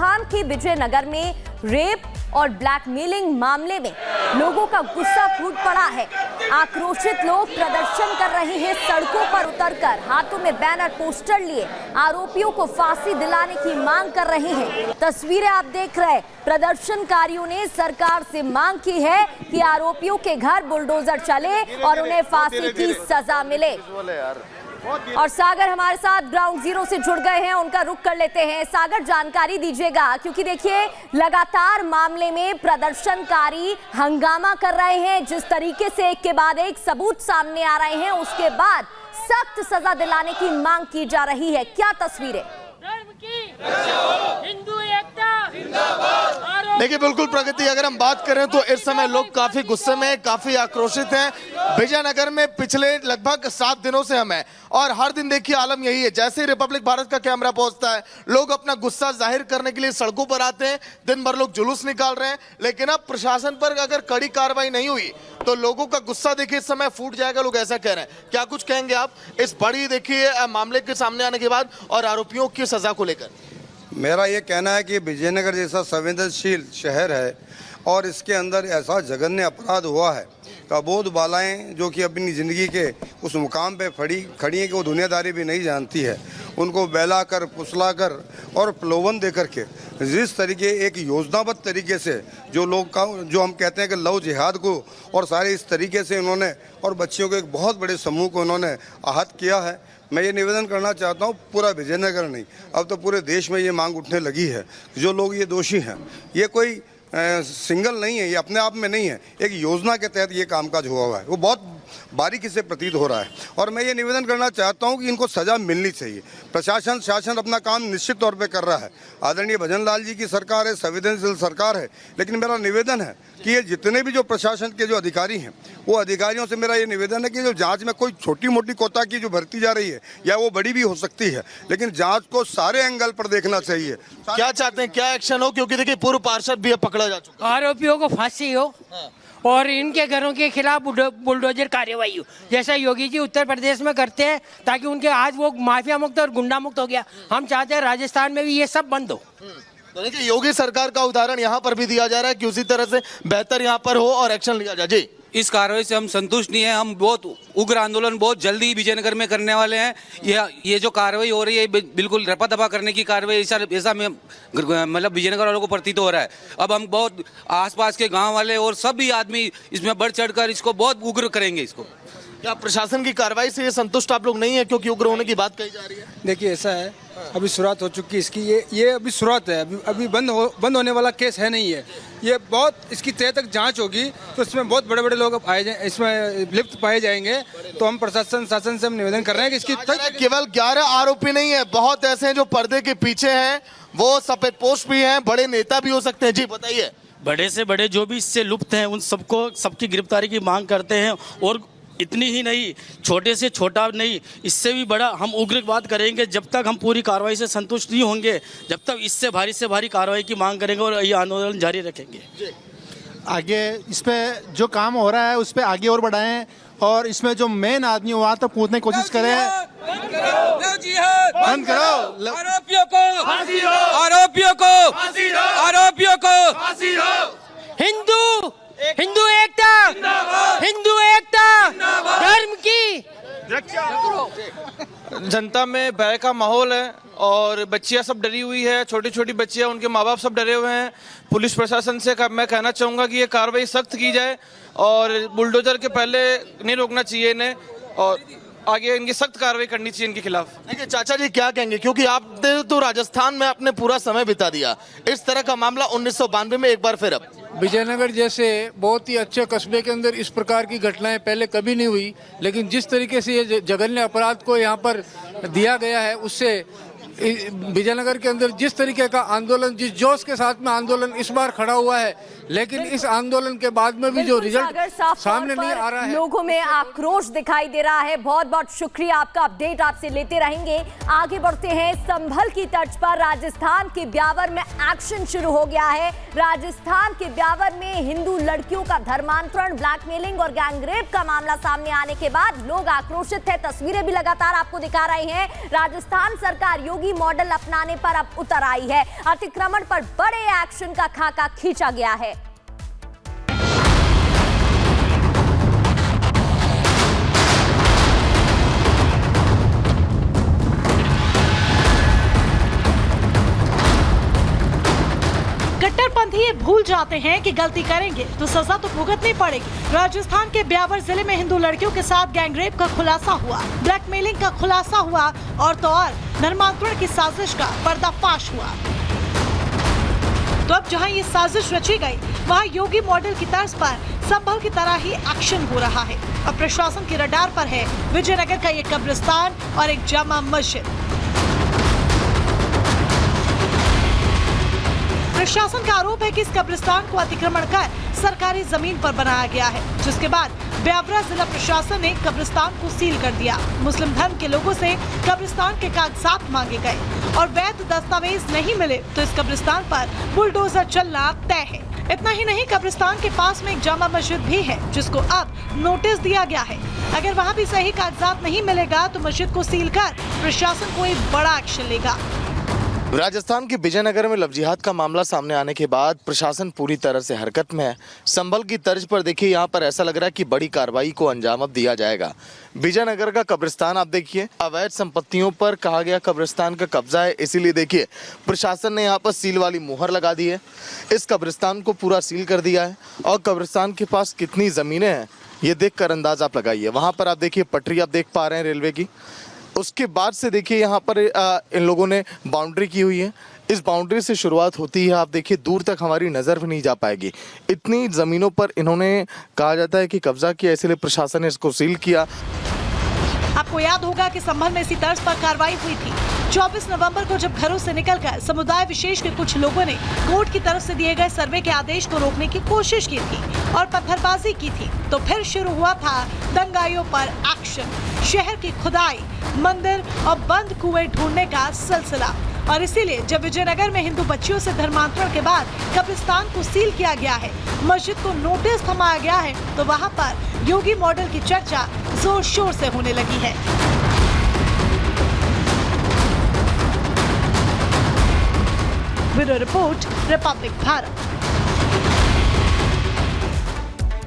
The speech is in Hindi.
राजस्थान के विजयनगर में रेप और ब्लैकमेलिंग मामले में लोगों का गुस्सा फूट पड़ा है। आक्रोशित लोग प्रदर्शन कर रहे हैं, सड़कों पर उतरकर हाथों में बैनर पोस्टर लिए आरोपियों को फांसी दिलाने की मांग कर रहे हैं। तस्वीरें आप देख रहे हैं। प्रदर्शनकारियों ने सरकार से मांग की है कि आरोपियों के घर बुलडोजर चले और उन्हें फांसी की सजा मिले। और सागर हमारे साथ ग्राउंड जीरो से जुड़ गए हैं, उनका रुख कर लेते हैं। सागर, जानकारी दीजिएगा, क्योंकि देखिए लगातार मामले में प्रदर्शनकारी हंगामा कर रहे हैं। जिस तरीके से एक के बाद एक सबूत सामने आ रहे हैं, उसके बाद सख्त सजा दिलाने की मांग की जा रही है। क्या तस्वीरें? हिंदू एकता जिंदाबाद। देखिए, बिल्कुल प्रगति, अगर हम बात करें तो इस समय लोग काफी गुस्से में, काफी आक्रोशित हैं। विजयनगर में पिछले लगभग 7 दिनों से हम हैं और हर दिन देखिए आलम यही है। जैसे ही रिपब्लिक भारत का कैमरा पहुंचता है, लोग अपना गुस्सा जाहिर करने के लिए सड़कों पर आते हैं। दिन भर लोग जुलूस निकाल रहे हैं, लेकिन अब प्रशासन पर अगर कड़ी कार्रवाई नहीं हुई तो लोगों का गुस्सा देखिए इस समय फूट जाएगा। लोग ऐसा कह रहे हैं। क्या कुछ कहेंगे आप इस बड़ी देखिए मामले के सामने आने के बाद और आरोपियों की सजा को लेकर? मेरा ये कहना है कि विजयनगर जैसा संवेदनशील शहर है और इसके अंदर ऐसा जघन्य अपराध हुआ है कि अबोध बालाएं जो कि अपनी ज़िंदगी के उस मुकाम पे खड़ी हैं कि वो दुनियादारी भी नहीं जानती है, उनको बहलाकर फुसलाकर और प्रलोभन दे करके जिस तरीके एक योजनाबद्ध तरीके से जो हम कहते हैं कि लव जिहाद को और सारे इस तरीके से उन्होंने और बच्चियों के एक बहुत बड़े समूह को उन्होंने आहत किया है। मैं ये निवेदन करना चाहता हूँ, पूरा विजयनगर नहीं, अब तो पूरे देश में ये मांग उठने लगी है। जो लोग ये दोषी हैं, ये कोई सिंगल नहीं है, ये अपने आप में नहीं है, एक योजना के तहत ये कामकाज हुआ है, वो बहुत बारीकी से प्रतीत हो रहा है। और मैं ये निवेदन करना चाहता हूँ कि इनको सजा मिलनी चाहिए। प्रशासन शासन अपना काम निश्चित तौर पे कर रहा है। आदरणीय भजन लाल जी की सरकार है, संवेदनशील सरकार है, लेकिन मेरा निवेदन है कि ये जितने भी जो प्रशासन के जो अधिकारी हैं, वो अधिकारियों से मेरा ये निवेदन है कि जो जांच में कोई छोटी मोटी कोताही की जो भर्ती जा रही है या वो बड़ी भी हो सकती है, लेकिन जांच को सारे एंगल पर देखना चाहिए। क्या चाहते हैं, क्या एक्शन हो? क्योंकि देखिए पूर्व पार्षद भी पकड़ा जा चुका है। आरोपियों को फांसी हो और इनके घरों के खिलाफ बुलडोजर कार्रवाई हो, जैसा योगी जी उत्तर प्रदेश में करते हैं, ताकि उनके आज वो माफिया मुक्त और गुंडा मुक्त हो गया। हम चाहते हैं राजस्थान में भी ये सब बंद हो। तो देखिए योगी सरकार का उदाहरण यहाँ पर भी दिया जा रहा है कि उसी तरह से बेहतर यहाँ पर हो और एक्शन लिया जाए। जी, इस कार्रवाई से हम संतुष्ट नहीं है। हम बहुत उग्र आंदोलन बहुत जल्दी विजयनगर में करने वाले हैं। ये जो कार्रवाई हो रही है बिल्कुल रपा दपा करने की कार्रवाई ऐसा में मतलब विजयनगर वालों को प्रतीत हो रहा है। अब हम बहुत आसपास के गांव वाले और सभी आदमी इसमें बढ़ चढ़कर इसको बहुत उग्र करेंगे। इसको क्या प्रशासन की कार्रवाई से ये संतुष्ट आप लोग नहीं है, क्योंकि उग्र होने की बात कही जा रही है? देखिए ऐसा है, अभी शुरुआत हो चुकी है इसकी, ये अभी शुरुआत है, अभी बंद होने वाला केस है नहीं है। ये बहुत इसकी तय तक जांच होगी तो इसमें बहुत बड़े बड़े लोग इसमें लिप्त पाए जाएंगे। तो हम प्रशासन शासन से हम निवेदन कर रहे हैं कि इसकी केवल 11 आरोपी नहीं है, बहुत ऐसे हैं जो पर्दे के पीछे हैं, वो सफेद पोश भी हैं, बड़े नेता भी हो सकते हैं। जी बताइए। बड़े से बड़े जो भी इससे लुप्त हैं उन सबको सबकी गिरफ्तारी की मांग करते हैं। और इतनी ही नहीं, छोटे से छोटा नहीं, इससे भी बड़ा हम उग्रवाद करेंगे। जब तक हम पूरी कार्रवाई से संतुष्ट नहीं होंगे, जब तक इससे भारी कार्रवाई की मांग करेंगे और ये आंदोलन जारी रखेंगे। आगे इस पे जो काम हो रहा है उस पे आगे और बढ़ाएं और इसमें जो मेन आदमी वहाँ तक पूछने की कोशिश करें। बंद करो, आरोपियों को फांसी दो, आरोपियों को फांसी दो, आरोपियों को फांसी दो। हिंदू एकता, हिंदू एकता, धर्म की। जनता में भय का माहौल है और बच्चियां सब डरी हुई है, छोटी छोटी बच्चियां, उनके माँ बाप सब डरे हुए हैं। पुलिस प्रशासन से मैं कहना चाहूँगा कि ये कार्रवाई सख्त की जाए और बुलडोजर के पहले नहीं रोकना चाहिए इन्हें और आगे इनकी सख्त कार्रवाई करनी चाहिए इनके खिलाफ। देखिए चाचा जी क्या कहेंगे, क्योंकि आपने तो राजस्थान में अपने पूरा समय बिता दिया, इस तरह का मामला 1992 में एक बार फिर अब विजयनगर जैसे बहुत ही अच्छे कस्बे के अंदर इस प्रकार की घटनाएं पहले कभी नहीं हुई, लेकिन जिस तरीके से ये जघन्य अपराध को यहाँ पर दिया गया है, उससे विजयनगर के अंदर जिस तरीके का आंदोलन, जिस जोश के साथ में आंदोलन इस बार खड़ा हुआ है, लेकिन इस आंदोलन के बाद में भी जो रिजल्ट सामने नहीं आ रहा है, लोगों में आक्रोश दिखाई दे रहा है। बहुत बहुत शुक्रिया, आपका अपडेट आपसे लेते रहेंगे। आगे बढ़ते हैं। संभल की तर्ज पर राजस्थान के ब्यावर में एक्शन शुरू हो गया है। राजस्थान के ब्यावर में हिंदू लड़कियों का धर्मांतरण, ब्लैकमेलिंग और गैंगरेप का मामला सामने आने के बाद लोग आक्रोशित है। तस्वीरें भी लगातार आपको दिखा रहे हैं। राजस्थान सरकार, योगी योगी मॉडल अपनाने पर अब उतर आई है। अतिक्रमण पर बड़े एक्शन का खाका खींचा गया है। कट्टरपंथी ये भूल जाते हैं कि गलती करेंगे तो सजा तो भुगतनी पड़ेगी। राजस्थान के ब्यावर जिले में हिंदू लड़कियों के साथ गैंगरेप का खुलासा हुआ, ब्लैकमेलिंग का खुलासा हुआ और तो और धर्मांतरण की साजिश का पर्दाफाश हुआ। तो अब जहां ये साजिश रची गई, वहां योगी मॉडल की तर्ज पर संभल की तरह ही एक्शन हो रहा है। अब प्रशासन के रडार पर है विजयनगर का ये कब्रिस्तान और एक जामा मस्जिद। प्रशासन का आरोप है कि इस कब्रिस्तान को अतिक्रमण कर सरकारी जमीन पर बनाया गया है, जिसके बाद ब्यावरा जिला प्रशासन ने कब्रिस्तान को सील कर दिया। मुस्लिम धर्म के लोगों से कब्रिस्तान के कागजात मांगे गए और वैध दस्तावेज नहीं मिले तो इस कब्रिस्तान पर बुलडोजर चलना तय है। इतना ही नहीं, कब्रिस्तान के पास में एक जामा मस्जिद भी है, जिसको अब नोटिस दिया गया है। अगर वहाँ भी सही कागजात नहीं मिलेगा तो मस्जिद को सील कर प्रशासन कोई बड़ा एक्शन लेगा। राजस्थान के विजयनगर में लव जिहाद का मामला सामने आने के बाद प्रशासन पूरी तरह से हरकत में है। संभल की तर्ज पर देखिए, यहाँ पर ऐसा लग रहा है कि बड़ी कार्रवाई को अंजाम अब दिया जाएगा। विजयनगर का कब्रिस्तान आप देखिए, अवैध संपत्तियों पर कहा गया कब्रिस्तान का कब्जा है, इसीलिए देखिए प्रशासन ने यहाँ पर सील वाली मुहर लगा दी है। इस कब्रिस्तान को पूरा सील कर दिया है और कब्रिस्तान के पास कितनी ज़मीनें हैं ये देख कर अंदाज़ा आप लगाइए। वहाँ पर आप देखिए पटरी आप देख पा रहे हैं रेलवे की। उसके बाद से देखिए यहाँ पर इन लोगों ने बाउंड्री की हुई है। इस बाउंड्री से शुरुआत होती है, आप देखिए दूर तक हमारी नज़र भी नहीं जा पाएगी। इतनी ज़मीनों पर इन्होंने कहा जाता है कि कब्जा किया, इसलिए प्रशासन ने इसको सील किया। आपको याद होगा कि संभल में इसी तर्ज पर कार्रवाई हुई थी। 24 नवंबर को जब घरों से निकलकर समुदाय विशेष के कुछ लोगों ने कोर्ट की तरफ से दिए गए सर्वे के आदेश को रोकने की कोशिश की थी और पत्थरबाजी की थी, तो फिर शुरू हुआ था दंगाइयों पर एक्शन। शहर की खुदाई, मंदिर और बंद कुएं ढूंढने का सिलसिला। और इसीलिए जब विजयनगर में हिंदू बच्चियों से धर्मांतरण के बाद कब्रिस्तान को सील किया गया है, मस्जिद को नोटिस थमाया गया है, तो वहां पर योगी मॉडल की चर्चा जोर शोर से होने लगी है। Bureau report, Republic Bharat.